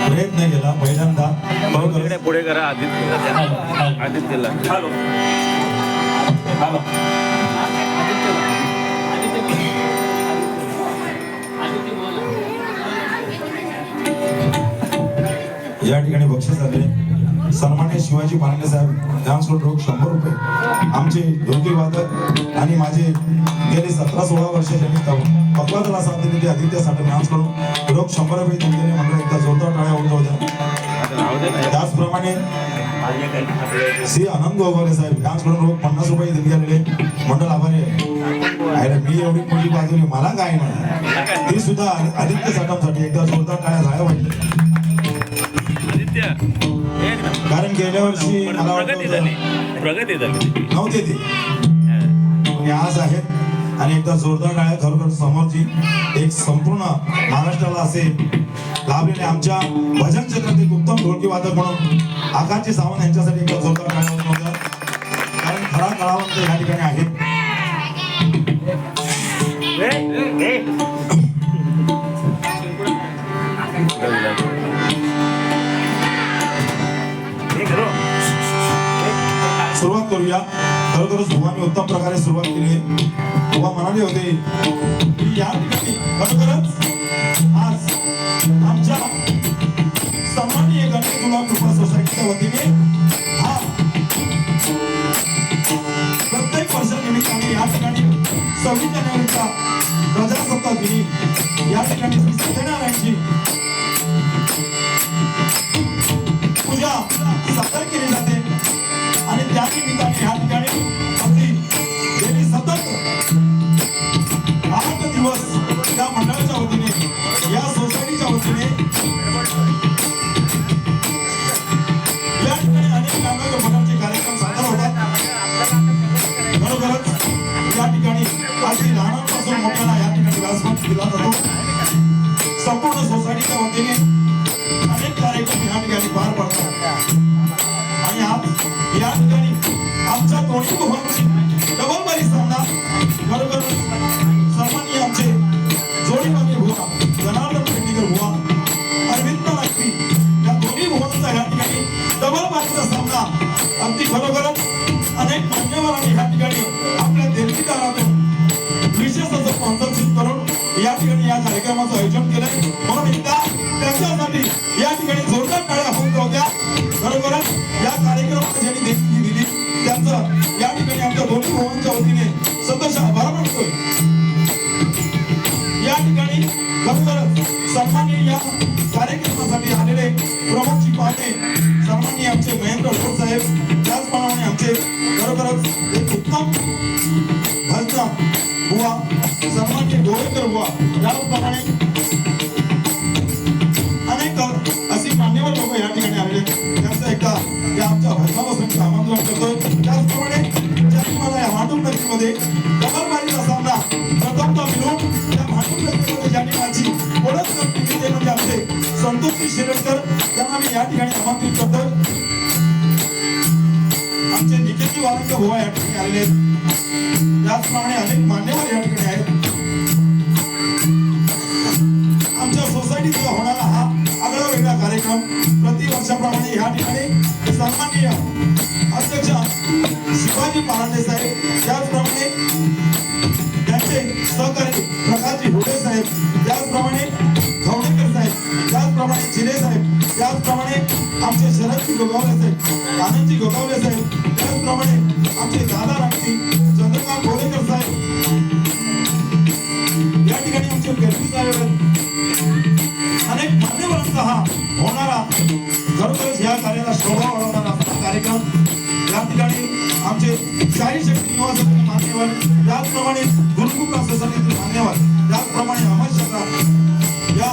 प्रयत्न केला पहिल्यांदा पुढे करा आदित्यला या ठिकाणी बक्षीस आले सन्मान्य शिवाजी पांडे साहेब डान्स रोग 100 रुपये आमचे ढोलकी वादक आणि माझे गेले 17-16 वर्ष त्यांनी पक्वादला साथ दिलेली आदित्यसाठी डान्स करून रोग 100 रुपये दिलेले मंडळ एकदा जोरदार टाळ्या होऊन होत्या। त्याचप्रमाणे श्री आनंद गोगावले साहेब डान्स करून रोग 50 रुपये दिलेले मंडळ आभारी आहे। मी एवढी मोठी बाजूली मला काय नाही ती सुद्धा आदित्य साठमसाठी एकदा जोरदार टाळ्या झाल्या पाहिजे कारण गेल्या वर्षी मला प्रगती झाली नव्हते ते आज आहेत आणि एकदा जोरदार टाळ्या खरोखर समोरची एक संपूर्ण महाराष्ट्राला असे लाभलेले आमच्या भजन क्षेत्रात एक उत्तम ढोलकी वादक म्हणून आकाशजी सावंत यांच्यासाठी एकदा जोरदार टाळ्या होत्या कारण खरा कलावंत या ठिकाणी आहेत। सुरुवात करूया खरोखरच भुवानी उत्तम प्रकारे सुरुवात केली आहे। भुवा म्हणाले होते की या ठिकाणी खरोखरच आज आमच्या सन्माननीय गणेश गुलाब कृपा सोसायटीच्या वतीने हा प्रत्येक वर्षानिमित्ताने या ठिकाणी 26 जानेवारीचा प्रजासत्ताक दिनी या ठिकाणी सत्यनारायणची पूजा सादर केली जाते आणि त्या निमित्ताने या ठिकाणी अगदी गेली सतत 8 दिवस या मंडळाच्या वतीने या सोसायटीच्या वतीने या ठिकाणी अनेक नागरिक प्रकारचे कार्यक्रम सादर होतात। बरोबरच या ठिकाणी अगदी लहानांपासून मोठ्याला या ठिकाणी व्यासपीठ दिला जातो। संपूर्ण सोसायटीच्या वतीने अनेक कार्यक्रम या ठिकाणी पार पडतात आणि आज या ठिकाणी आमच्या दोन्ही भावांची डबल बारी सामना बरोबर सन्माननीय आमचे जोडीवाले बुवा जनार्दन पेंडीकर बुवा अरविंद नागरी या दोन्ही भावांचा या ठिकाणी डबल बारीचा सामना अगदी खरोखरच अनेक मान्यवरांनी या ठिकाणी आपल्या देणगीदारातून विशेष असं स्पॉन्सरशिप करून या ठिकाणी या कार्यक्रमाचं आयोजन केलंय म्हणून एकदा त्यांच्यासाठी या ठिकाणी जोरदार टाळ्या होऊन होत्या। बरोबरच या कार्यक्रमाला ज्यांनी देणगी दिली त्यांचं या ठिकाणी आमच्या दोन्ही भावांच्या वतीने सतत आभार मानतोय। या ठिकाणी खरोखरच सन्माननीय या कार्यक्रमासाठी आलेले प्रमुखजी पाहते सन्माननीय आमचे महेंद्र ढोल साहेब त्याचप्रमाणे आमचे खरोखरच एक उत्तम भजन बुवा सन्माननीय गोवेकर बुवा त्याचप्रमाणे अनेक अशी मान्यवर लोक या ठिकाणी आलेले त्यांचं एकदा या आमच्या भजनापासून आमंत्रण करतोय। त्याचप्रमाणे ज्यांनी मला या भांडूप नगरीमध्ये डबल बारीचा सामना प्रथमतः मिळून त्या भांडूप नगरीमध्ये ज्यांनी माझी ओळख करून दिली ते म्हणजे आमचे संतोषजी शिरडकर त्यांना मी या ठिकाणी आमंत्रित करतोय। आमचे निकेतजी वारंग बुवा या ठिकाणी आलेले आहेत त्याचप्रमाणे अनेक मान्यवर या ठिकाणी आहेत। आमच्या सोसायटीचा होणारा हा आगळा वेगळा कार्यक्रम प्रतिवर्षाप्रमाणे या ठिकाणी सन्माननीय अध्यक्ष शिवाजी पांडे साहेब त्याचप्रमाणे त्यांचे सहकारी प्रकाशजी हुडे साहेब त्याचप्रमाणे खवणेकर साहेब त्याचप्रमाणे चिले साहेब त्याचप्रमाणे आमचे शरदजी गोगावले साहेब आनंदजी गोगावले साहेब त्याचप्रमाणे आमचे दादा रामजी चंद्रकांत गोरेकर साहेब या ठिकाणी आमचे गरबी साहेब अनेक मान्यवरांचा हा होणारा खरोखरच या कार्याला शोभा वाढवणारा कार्यक्रम या ठिकाणी आमचे शाही शक्ती निवासातील मान्यवर त्याचप्रमाणे गुरुकुल सोसायटीतील मान्यवर त्याचप्रमाणे अमर शक्रा या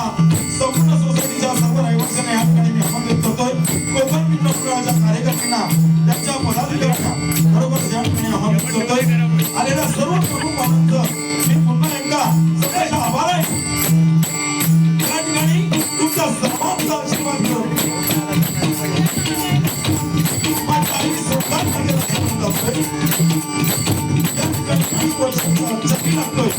संपूर्ण सोसायटीच्या सर्व रहिवाशांना या ठिकाणी मी आमंत्रित करतोय। कोकण मित्र मंडळाच्या कार्यकर्त्यांना त्यांच्या पदाधिकाऱ्यांना बरोबर या ठिकाणी आमंत्रित करतोय। आलेल्या सर्व प्रमुख पाहुण्यांचं मी पुन्हा एकदा सगळ्यांचा आभार आहे। या ठिकाणी तुमचा सर्वांचा आशीर्वाद घेऊन या ठिकाणी 20 वर्षांचा चक्की लागतोय।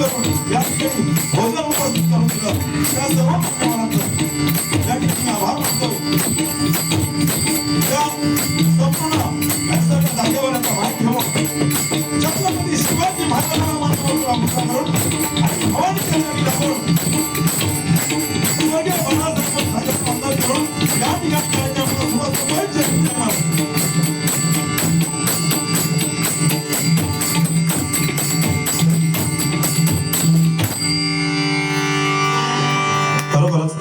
करून या ठिकाणी भोजन उपस्थित करून दिलं त्या सर्व मान्यवरांचं या ठिकाणी आभार मानतो. त्या संपूर्ण व्यासपीठाच्या जागेवर आता माईक ठेवून छत्रपती शिवाजी महाराजांना मानवंतरा मुक्ता करून आणि भवानी चंद्राची दाखवून स्वर्गीय बाळासाहेब ठाकरे आमदार करून या ठिकाणी कार्यक्रमाला सुरुवात करतोय. खरोखरच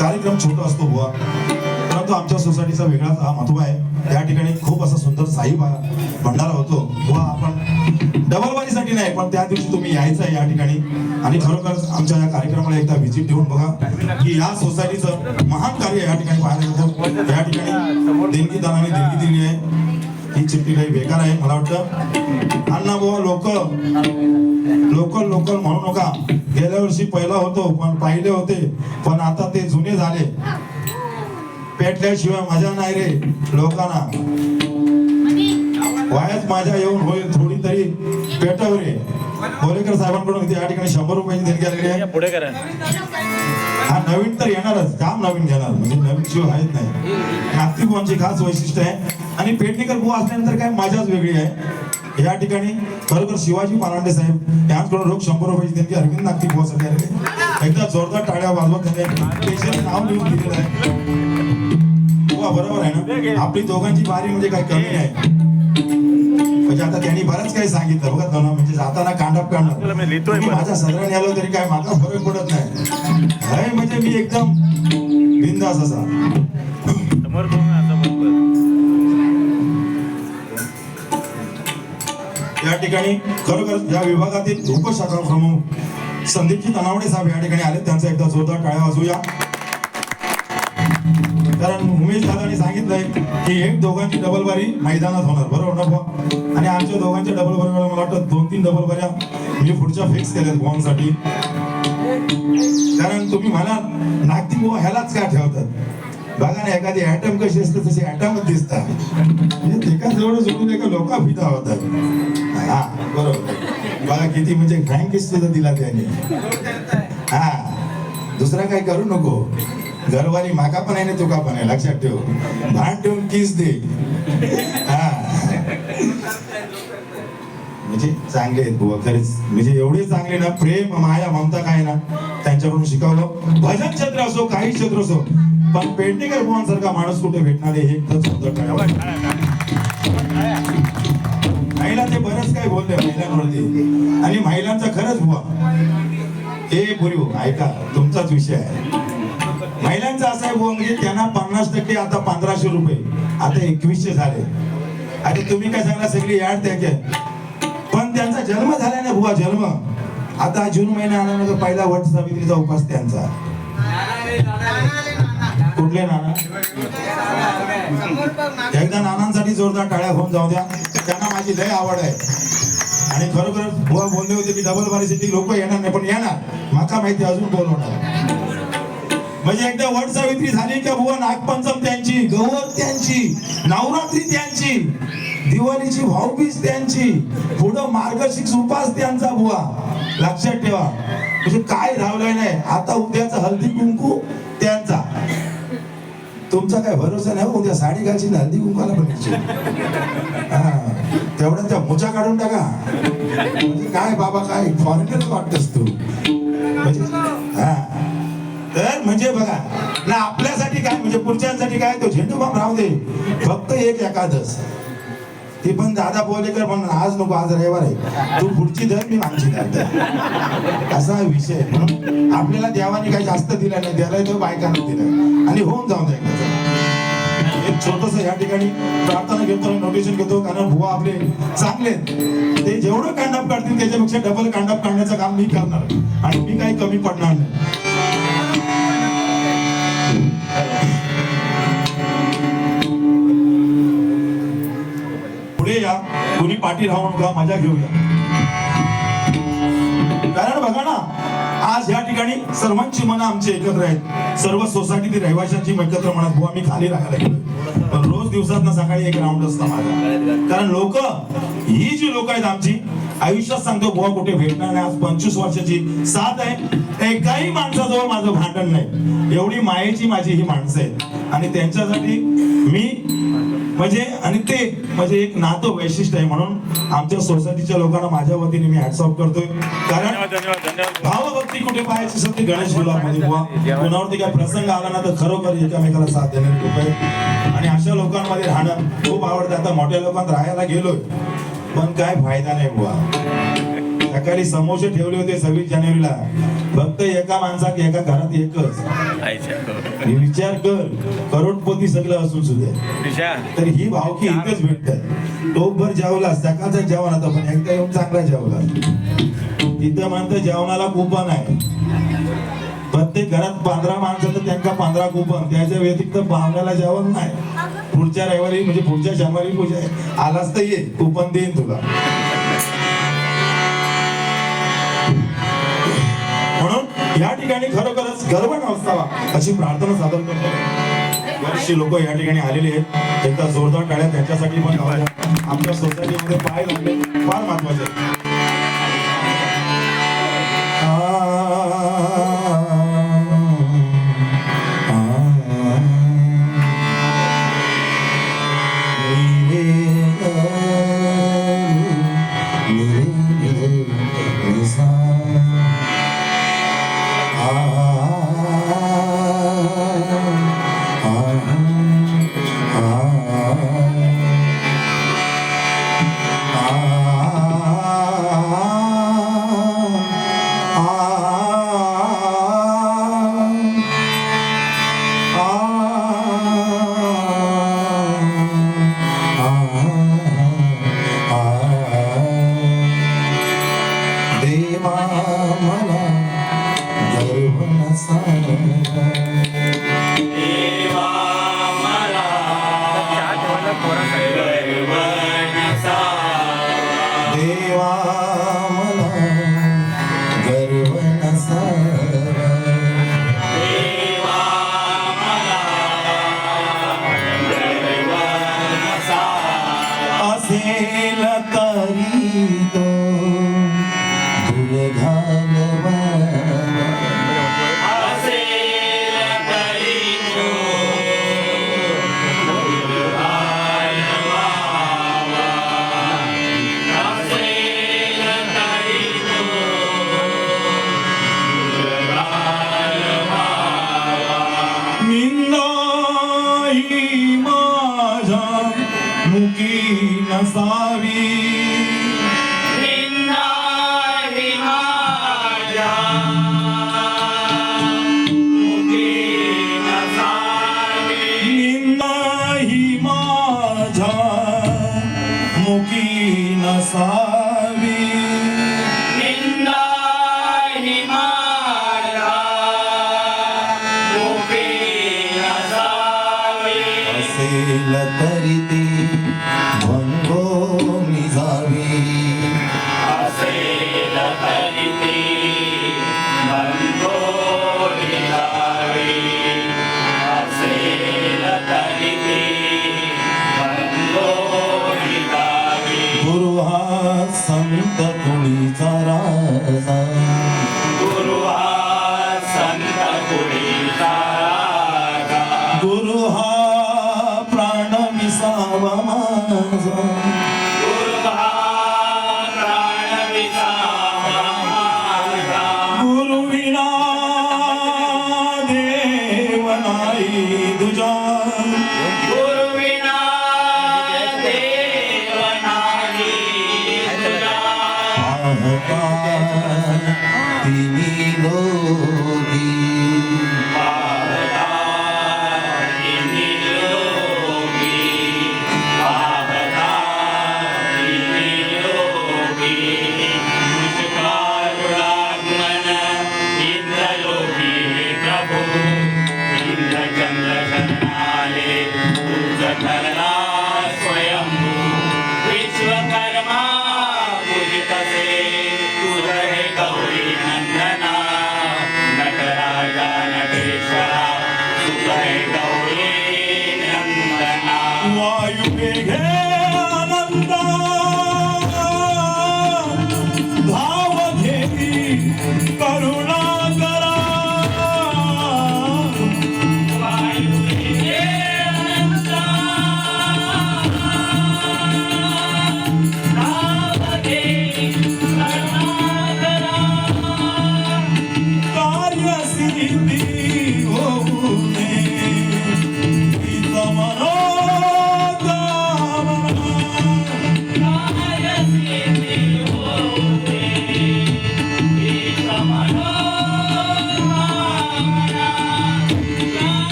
कार्यक्रम छोटा असतो बुवा, परंतु आमच्या सोसायटीचा वेगळाच हा महत्व आहे. या ठिकाणी खूप असा सुंदर साई भंडारा होतो बुवा. आपण डबलबारीसाठी नाही, पण त्या दिवशी तुम्ही यायचं आहे या ठिकाणी आणि खरोखरच आमच्या या कार्यक्रमाला एकदा व्हिजिट देऊन बघा की या सोसायटीचं महान कार्य या ठिकाणी पाहायला येतं. या ठिकाणी देणगीदाराने देणगी दिली आहे. ही चिठ्ठी काही बेकार आहे मला वाटतं. अण्णा बुवा लोकल लोकल म्हणू नका. गेल्या वर्षी पहिला होतो पण पाहिले होते, पण आता ते जुने झाले. पेटल्याशिवाय मजा नाही रे लोकांना. वायाच माझ्या येऊन होईल थोडी तरी पेटव रे. बोलेकर साहेबांकडून या ठिकाणी 100 रुपयाची देणगी आलेली आहे. पुढे करा. हा नवीन तर येणारच, काम नवीन घेणार म्हणजे नवीन शिवाय आहेच नाही. नागतिकांची खास वैशिष्ट्य आहे आणि पेडणेकर बुवा असल्यानंतर काय मजाच वेगळी आहे. या ठिकाणी खरोखर शिवाजी परांडे साहेब यांच्याकडून रोख 100 रुपयाची देणगी अरविंद नागतिक बुवासाठी आलेले. एकदा जोरदार टाळ्या वाजवत त्याने पेशंट नाव लिहून दिलेलं आहे. बुवा बरोबर आहे ना. आपली दोघांची बारी म्हणजे काय कमी नाही. म्हणजे आता त्यांनी बरंच काही सांगितलं बघा दोन म्हणजे जाताना कांडप काढणार माझ्या सदराने आलो तरी काय माझा फरक पडत नाही. म्हणजे मी एकदम बिंदास असा. या ठिकाणी खरोखर या विभागातील उपशाखा प्रमुख संदीपजी तनावडे साहेब या ठिकाणी आले. त्यांचा एकदा जोरदार टाळ्या वाजवूया. कारण उमेश दादांनी सांगितलंय की एक दोघांची डबल बारी मैदानात होणार बरोबर ना बुवा. आणि आमच्या दोघांच्या डबल बारीला मला वाटतं 2-3 डबल बाऱ्या मी पुढच्या फिक्स केल्यात बुवांसाठी. कारण तुम्ही म्हणा नागती बुवा ह्यालाच का ठेवतात बघा ना. एखादी ऍटम कशी असते तशी ऍटमच दिसतात. म्हणजे एका जवळ जोडून एका लोका फिदा होतात. हा बरोबर बघा किती म्हणजे फ्रँकिश सुद्धा दिला त्याने. हा दुसरा काही करू नको. घरवाली माका पण आहे ना तुका पण आहे लक्षात ठेव. भान ठेवून किस दे. हा म्हणजे चांगले आहेत बुवा खरेच. म्हणजे एवढे चांगले ना प्रेम माया ममता काय ना त्यांच्याकडून शिकवलं. भजन क्षेत्र असो काही क्षेत्र असो पण पेडणेकर बुवांसारखा माणूस कुठे भेटणार आहे हे एकदम सुंदर टाळ्या. महिला ते बरंच काही बोलले महिलांवरती आणि महिलांचा खरंच बुवा हे बोलू ऐका तुमचाच विषय आहे. महिलांचा असा आहे बुवा म्हणजे त्यांना 50% आता 1500 रुपये आता 2100 झाले. आता तुम्ही काय सांगला सगळी ऍड त्याचे पण त्यांचा जन्म झाला ना बुवा जन्म. आता जून महिना आल्यानंतर पहिला वट सावित्रीचा उपास त्यांचा. कुठले नाना एकदा नानांसाठी जोरदार टाळ्या होऊन जाऊ द्या. त्यांना माझी लय आवड आहे आणि खरोखर बुवा बोलले होते की डबल बारीसाठी लोक येणार नाही पण येणार माका माहिती अजून बोलवणार. म्हणजे एकदा वट सावित्री झाली का बुवा नागपंचम त्यांची, गौर त्यांची, नवरात्री त्यांची, दिवाळीची भाऊबीज त्यांची, पुढं मार्गशीर्ष उपास त्यांचा बुवा. लक्षात ठेवा म्हणजे काय राहिलंय नाही. आता उद्याचा हळदी कुंकू त्यांचा. तुमचा काय भरोसा नाही. उद्या साडी घालची हळदी कुंकाला पण तेवढ्या त्या मोचा काढून टाका. म्हणजे काय बाबा काय फॉरेनरच वाटतस तू म्हणजे. हा तर म्हणजे बघा ना आपल्यासाठी काय म्हणजे पुढच्यांसाठी काय तो झेंडू बाम राहू दे. फक्त एक एकादश ती पण दादा बोलेकर म्हणून आज नको आज रविवार आहे तू पुढची धर मी आमची धर असा विषय. म्हणून आपल्याला देवाने काही जास्त दिला नाही द्यायला तो बायकांना दिलं आणि होऊन जाऊन द्या. एक छोटस या ठिकाणी प्रार्थना घेतो नोटिशन घेतो कारण बुवा आपले चांगले ते जेवढं कांडाप काढतील त्याच्यापेक्षा डबल कांडाप काढण्याचं काम मी करणार आणि मी काही कमी पडणार नाही. पुढे या कोणी पाठी राहून का मजा घेऊया. कारण बघा ना आज या ठिकाणी सर्वांची मनं आमची एकत्र आहेत. सर्व सोसायटीतील रहिवाशांची एकत्र म्हणत बुवा मी खाली राहायला गेलो पण रोज दिवसात ना सकाळी एक राऊंड असता माझा. कारण लोक ही जी लोक आहेत आमची आयुष्यात सांगतो बुवा कुठे भेटणार नाही. आज 25 वर्षाची साथ आहे, एकाही माणसाजवळ माझं भांडण नाही. एवढी मायेची माझी ही माणसं आहेत आणि त्यांच्यासाठी मी म्हणजे आणि ते म्हणजे एक नातं वैशिष्ट्य आहे. म्हणून आमच्या सोसायटीच्या लोकांना माझ्या वतीने मी हॅट्स ऑफ करतोय. कारण धन्यवाद. भावभक्ती कुठे पाहायची सत्य गणेश गुलाब मध्ये बुवा. कोणावरती काय प्रसंग आला ना तर खरोखर एकामेकाला साथ देणारे लोक आहेत आणि अशा लोकांमध्ये राहणं खूप आवडतं. आता मोठ्या लोकांत राहायला गेलोय पण काय फायदा नाही बुवा. सकाळी समोसे ठेवले होते 26 जानेवारीला, फक्त एका माणसाक एका घरात एकच. मी विचार कर, करोडपती सगळं असून सुद्धा तर ही भावकी इथंच भेटत. टोपभर जेवला सकाळचा जेवण आता पण एकदा येऊन चांगला जेवला. तिथं म्हणतं जेवणाला कुपन आहे. प्रत्येक घरात 15 माणसं तर त्यांना 15 कुपन. त्याच्या व्यतिरिक्त पाहुण्याला जेवण नाही. पुढच्या रविवारी म्हणजे पुढच्या शनिवारी पूजा आहे, आलास तर ये, कुपन देईन तुला. म्हणून या ठिकाणी खरोखरच गर्व नसावा अशी प्रार्थना सादर करतो. बरीचशी लोक या ठिकाणी आलेली आहेत, एकदा जोरदार टाळ्या त्यांच्यासाठी पण लावा. आमच्या सोसायटीमध्ये पाय लागले फार महत्वाचे आहे. विश्वकर्मा पूजित से तुझ हे गौरी नंदना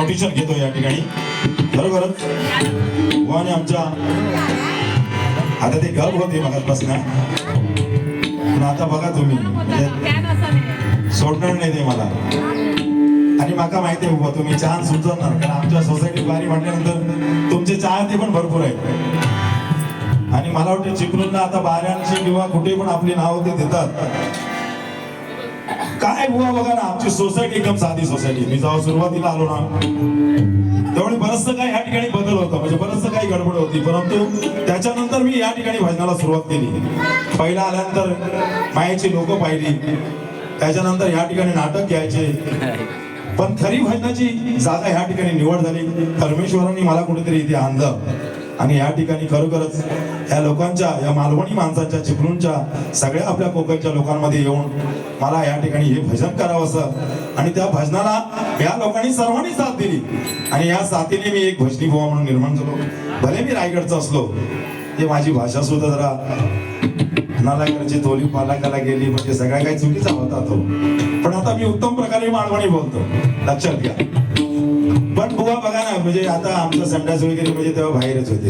नोटिशन घेतो या ठिकाणी. खरोखरच बुवाने आमच्या आता ते गप होते मगापासून, पण आता बघा तुम्ही म्हणजे सोडणार नाही ते मला. आणि माका माहिती आहे बुवा तुम्ही छान सुचवणार, कारण आमच्या सोसायटी बारी म्हटल्यानंतर तुमचे चाहते पण भरपूर आहेत. आणि मला वाटतं चिपळूणला आता बाऱ्यांची किंवा कुठे पण आपली नावं ते देतात. काय बुवा बघा ना, आमची सोसायटी एकदम साधी सोसायटी. मी जेव्हा सुरुवातीला आलो ना त्यावेळी बरचसं काही या ठिकाणी बदल होता, म्हणजे बरचसं काही गडबड होती. परंतु त्याच्यानंतर मी या ठिकाणी भजनाला सुरुवात केली. पहिला आल्यानंतर मायाची लोक पाहिली, त्याच्यानंतर या ठिकाणी नाटक घ्यायचे. पण खरी भजनाची जागा या ठिकाणी निवड झाली. परमेश्वरांनी मला कुठेतरी इथे आणलं आणि या ठिकाणी खरोखरच या लोकांच्या, या मालवणी माणसांच्या, चिपळूणच्या, सगळ्या आपल्या कोकणच्या लोकांमध्ये येऊन मला या ठिकाणी हे भजन करावं असं. आणि त्या भजनाला या लोकांनी सर्वांनी साथ दिली आणि या साथीने मी एक भजनी बुवा म्हणून निर्माण झालो. भले मी रायगडचा असलो, ते माझी भाषा सुद्धा जरा नालायकडची तोली पालाकाला गेली, म्हणजे सगळ्या काही चुकीचा होता तो. पण आता मी उत्तम प्रकारे मालवणी बोलतो, लक्षात घ्या. पण बुवा बघा ना, म्हणजे आता आमचं संडास वगैरे म्हणजे तेव्हा बाहेरच होते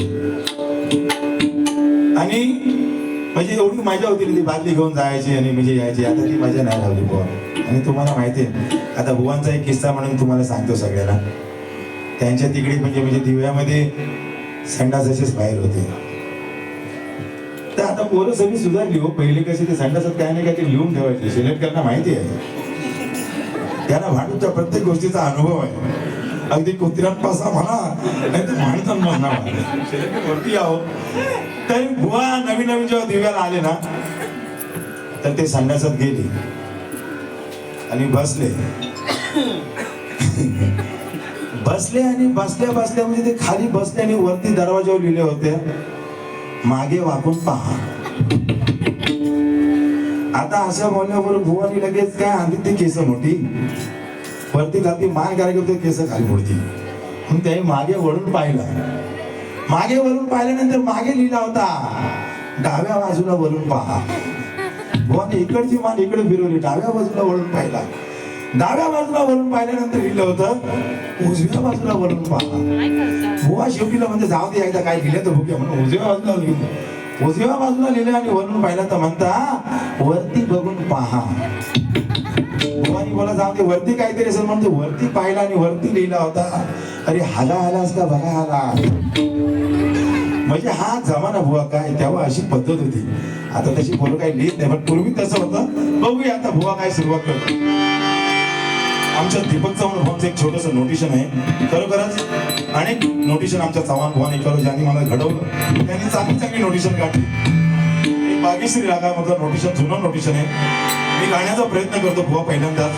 आणि म्हणजे एवढी मजा होती, ती बादली घेऊन जायची आणि म्हणजे यायची. आता ती मजा नाही राहिली बुवा. आणि तुम्हाला माहिती आहे, आता बुवांचा एक किस्सा म्हणून तुम्हाला सांगतो सगळ्यांना. त्यांच्या तिकडे म्हणजे दिव्यामध्ये संडास असेच बाहेर होते. तर आता पोरं सगळी सुधारली हो. पहिले कशी ते संडासात काय नाही काय ते लिहून ठेवायचे. शिलेटकरांना माहिती आहे, त्यांना भांडूच्या प्रत्येक गोष्टीचा अनुभव आहे. अगदी कुत्र्यांपासा म्हणा, नाही तर माणसांना वरती आहो. तर बुवा नवीन नवीन जेव्हा दिव्याला आले ना, तर ते संडासात गेले आणि बसले आणि बसल्या म्हणजे ते खाली बसले आणि वरती दरवाजावर लिहिले होते, मागे वाकून पहा. आता अशा बोलण्यावर बुवानी लगेच काय आणली ती केस मोठी वरती घालती, मान करायला केस खाली मोडती. मग त्याने मागे वळून पाहिल्यानंतर मागे लिहिला होता, डाव्या बाजूला वळून पहा. बुवाने इकडची मान इकडे फिरवली, डाव्या बाजूला वळून पाहिला. डाव्या बाजूला वळून पाहिल्यानंतर लिहिलं होतं, उजव्या बाजूला वळून पहा. बुवा शेवटीला म्हणजे जाऊ दे, एकदा काय लिहिलं तर भुक्या म्हणून उजव्या बाजूला लिहिलं. उजव्या बाजूला लिहिलं आणि वळून पाहिलं तर म्हणता, वरती बघून पहा. बुवानी बोला जाऊ दे, वरती काहीतरी असेल म्हणते. वरती पाहिला आणि वरती लिहिला होता, अरे हाला आलास का बघा आला. म्हणजे हा जमाना बुवा काय, तेव्हा अशी पद्धत होती. आता तशी पोरं काही लिहित नाही, पण पूर्वी तसं होतं. बघूया आता बुवा काय सुरुवात करतो. आमच्या दीपक चव्हाण भाऊंचं एक छोटस नोटिशन आहे. खरोखरच अनेक नोटिशन आमच्या चव्हाण भावाने केलं, ज्यांनी मला घडवलं. त्यांनी चांगली नोटिशन काढली. एक बागेश्री रागामधलं नोटिशन, जुनं नोटिशन आहे. मी गाण्याचा प्रयत्न करतो बुवा पहिल्यांदाच.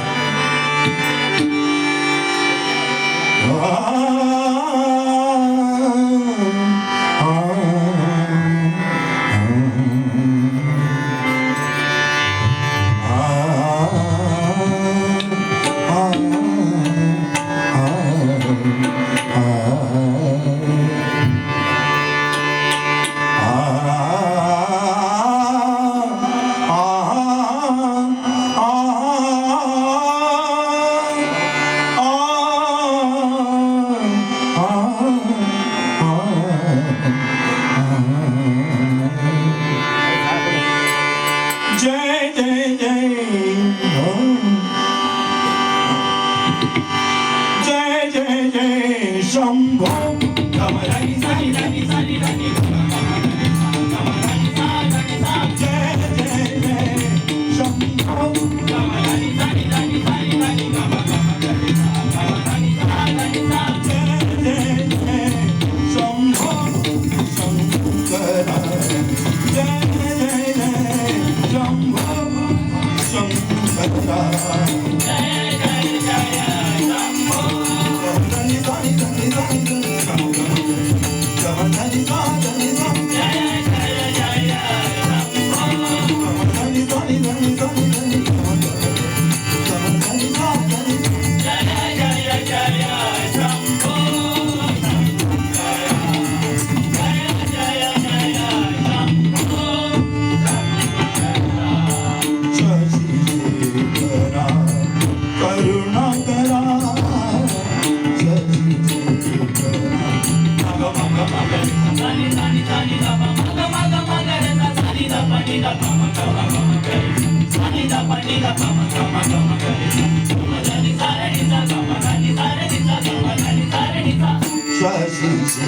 श्वासीचे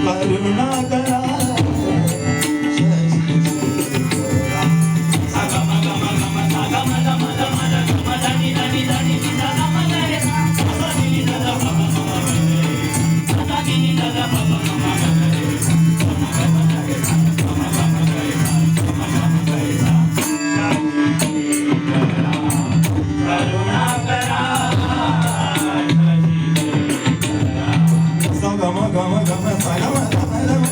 करुणा करा गम गम गम गम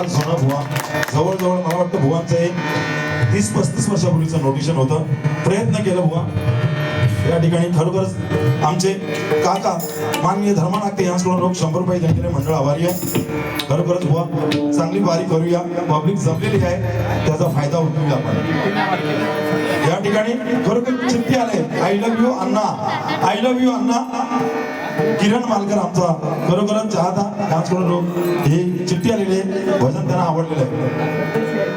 काल सोनं बुवा जवळजवळ मला वाटतं बुवांचं एक 30-35 वर्षापूर्वीचं नोटिशन होतं. प्रयत्न केलं बुवा या ठिकाणी. खरोखरच आमचे काका माननीय धर्मानागते यांच्याकडून रोख 100 रुपये देण्याचे मंडळ आभारी आहे. खरोखरच बुवा चांगली वारी करूया. पब्लिक जमलेली आहे, त्याचा फायदा उठवूया आपण. या ठिकाणी खरोखर चिठ्ठी आले. I love you Anna, I love you Anna. Kiran Malkar आमचा खरोखरच चाहता, त्यांच्याकडून ही चिठ्ठी आलेली आहे. भजन त्यांना आवडलेलं आहे.